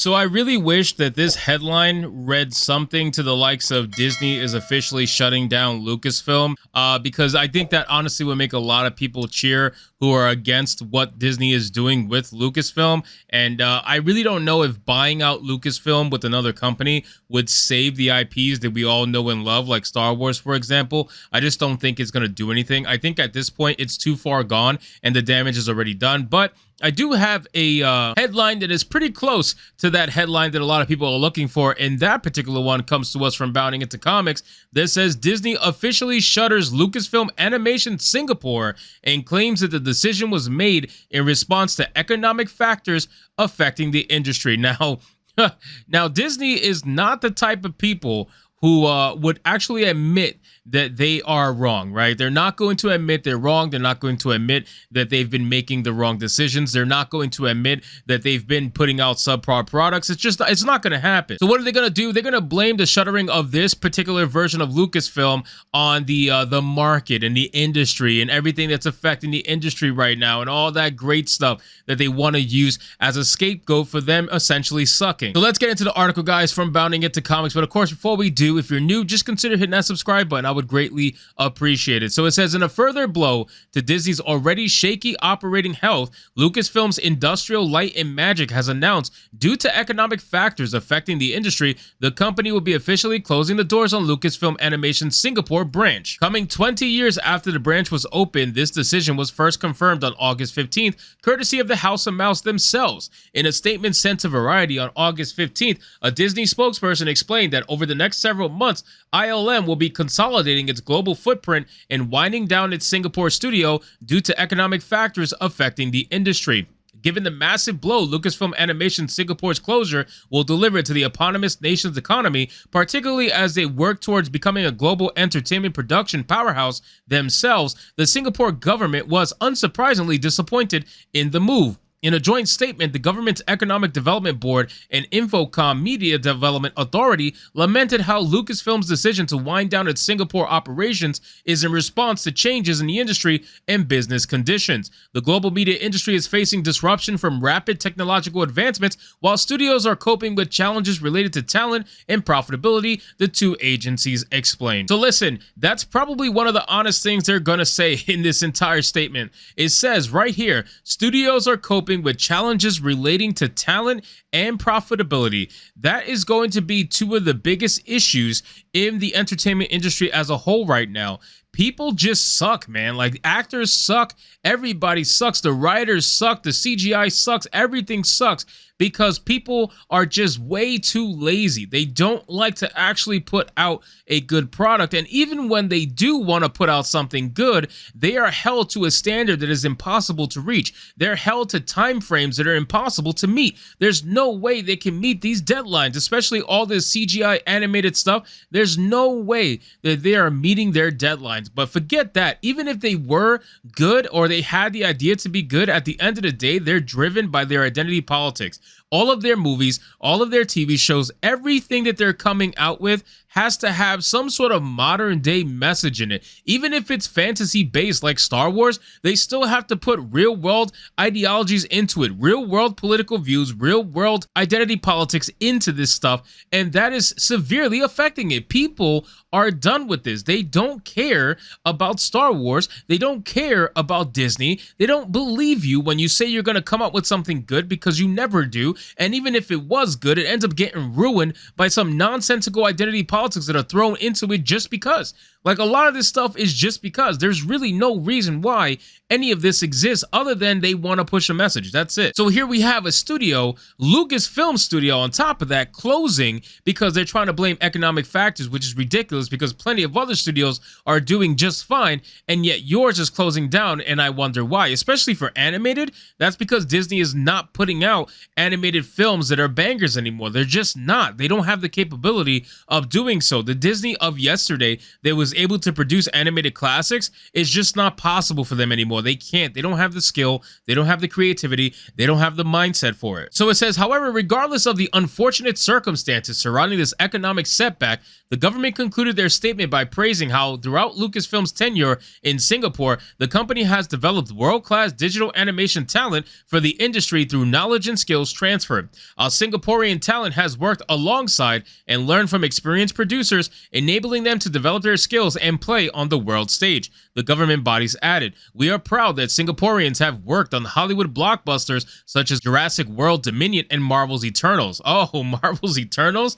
So I really wish that this headline read something to the likes of Disney is officially shutting down Lucasfilm, because I think that honestly would make a lot of people cheer who are against what Disney is doing with Lucasfilm. And I really don't know if buying out Lucasfilm with another company would save the IPs that we all know and love, like Star Wars, for example. I just don't think it's going to do anything. I think at this point it's too far gone and the damage is already done. But I do have a headline that is pretty close to that headline that a lot of people are looking for, and that particular one comes to us from Bounding Into Comics that says Disney officially shutters Lucasfilm Animation Singapore and claims that the decision was made in response to economic factors affecting the industry. Now Disney is not the type of people who would actually admit that they are wrong, right? They're not going to admit they're wrong. They're not going to admit that they've been making the wrong decisions. They're not going to admit that they've been putting out subpar products. It's not going to happen. So what are they going to do? They're going to blame the shuttering of this particular version of Lucasfilm on the market and the industry and everything that's affecting the industry right now and all that great stuff that they want to use as a scapegoat for them essentially sucking. So let's get into the article, guys, from Bounding Into Comics. But of course, before we do, if you're new, just consider hitting that subscribe button. I would greatly appreciate it. So it says, in a further blow to Disney's already shaky operating health, Lucasfilm's Industrial Light and Magic has announced, due to economic factors affecting the industry, the company will be officially closing the doors on Lucasfilm Animation Singapore branch. Coming 20 years after the branch was opened, this decision was first confirmed on August 15th, courtesy of the House of Mouse themselves. In a statement sent to Variety on August 15th, a Disney spokesperson explained that over the next several months, ILM will be consolidating its global footprint and winding down its Singapore studio due to economic factors affecting the industry. Given the massive blow Lucasfilm Animation Singapore's closure will deliver to the eponymous nation's economy, particularly as they work towards becoming a global entertainment production powerhouse themselves, the Singapore government was unsurprisingly disappointed in the move. In a joint statement, the government's Economic Development Board and Infocom Media Development Authority lamented how Lucasfilm's decision to wind down its Singapore operations is in response to changes in the industry and business conditions. The global media industry is facing disruption from rapid technological advancements, while studios are coping with challenges related to talent and profitability, the two agencies explained. So listen, that's probably one of the honest things they're gonna say in this entire statement. It says right here, studios are coping with challenges relating to talent and profitability. That is going to be two of the biggest issues in the entertainment industry as a whole right now. People just suck, man. Like, actors suck, everybody sucks, the writers suck, the CGI sucks, everything sucks because people are just way too lazy. They don't like to actually put out a good product, and even when they do want to put out something good, they are held to a standard that is impossible to reach. They're held to time frames that are impossible to meet. There's no way they can meet these deadlines, especially all this CGI animated stuff. There's no way that they are meeting their deadlines. But forget that. Even if they were good or they had the idea to be good, at the end of the day, they're driven by their identity politics. All of their movies, all of their TV shows, everything that they're coming out with has to have some sort of modern day message in it. Even if it's fantasy based like Star Wars, they still have to put real world ideologies into it, real world political views, real world identity politics into this stuff, and that is severely affecting it. People are done with this. They don't care about Star Wars. They don't care about Disney. They don't believe you when you say you're going to come up with something good, because you never do. And even if it was good, it ends up getting ruined by some nonsensical identity politics that are thrown into it just because. Like, a lot of this stuff is just because. There's really no reason why any of this exists other than they want to push a message. That's it. So here we have a studio, Lucasfilm Studio, on top of that, closing because they're trying to blame economic factors, which is ridiculous because plenty of other studios are doing just fine, and yet yours is closing down, and I wonder why. Especially for animated, that's because Disney is not putting out animated films that are bangers anymore. They're just not. They don't have the capability of doing so. The Disney of yesterday that was was able to produce animated classics is just not possible for them anymore. They can't. They don't have the skill. They don't have the creativity. They don't have the mindset for it. So it says, however, regardless of the unfortunate circumstances surrounding this economic setback, the government concluded their statement by praising how throughout Lucasfilm's tenure in Singapore, the company has developed world-class digital animation talent for the industry through knowledge and skills transfer. Our Singaporean talent has worked alongside and learned from experienced producers, enabling them to develop their skills and play on the world stage. The government bodies added, "We are proud that Singaporeans have worked on Hollywood blockbusters such as Jurassic World Dominion and Marvel's Eternals." Oh, Marvel's Eternals?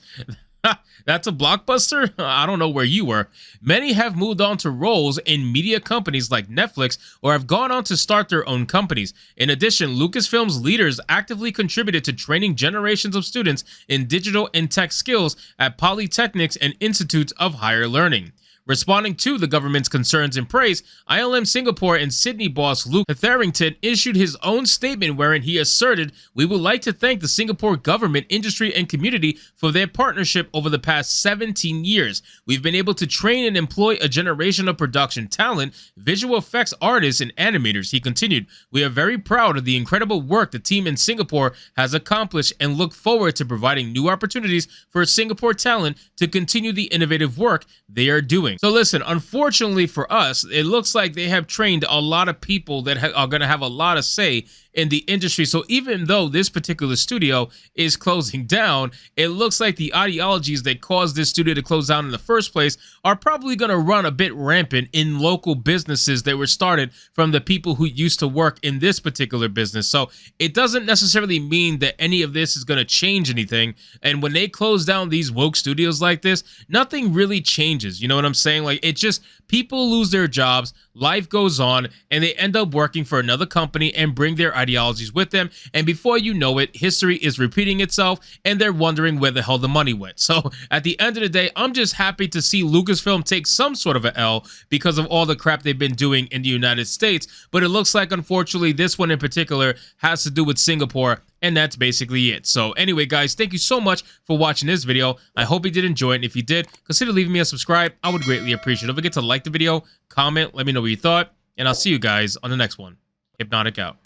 That's a blockbuster? I don't know where you were. Many have moved on to roles in media companies like Netflix or have gone on to start their own companies. In addition, Lucasfilm's leaders actively contributed to training generations of students in digital and tech skills at polytechnics and institutes of higher learning. Responding to the government's concerns and praise, ILM Singapore and Sydney boss Luke Hetherington issued his own statement wherein he asserted, "We would like to thank the Singapore government, industry, and community for their partnership over the past 17 years. We've been able to train and employ a generation of production talent, visual effects artists, and animators." He continued, "We are very proud of the incredible work the team in Singapore has accomplished and look forward to providing new opportunities for Singapore talent to continue the innovative work they are doing." So listen, unfortunately for us, it looks like they have trained a lot of people that are going to have a lot of say in the industry. So even though this particular studio is closing down, it looks like the ideologies that caused this studio to close down in the first place are probably going to run a bit rampant in local businesses that were started from the people who used to work in this particular business. So it doesn't necessarily mean that any of this is going to change anything. And when they close down these woke studios like this, nothing really changes. You know what I'm saying? Like, it just, people lose their jobs, life goes on, and they end up working for another company and bring their ideologies with them. And before you know it, history is repeating itself and they're wondering where the hell the money went. So at the end of the day, I'm just happy to see Lucasfilm take some sort of an L because of all the crap they've been doing in the United States. But it looks like, unfortunately, this one in particular has to do with Singapore. And that's basically it. So anyway, guys, thank you so much for watching this video. I hope you did enjoy it. And if you did, consider leaving me a subscribe. I would greatly appreciate it. Don't forget to like the video, comment, let me know what you thought, and I'll see you guys on the next one. Hypnotic out.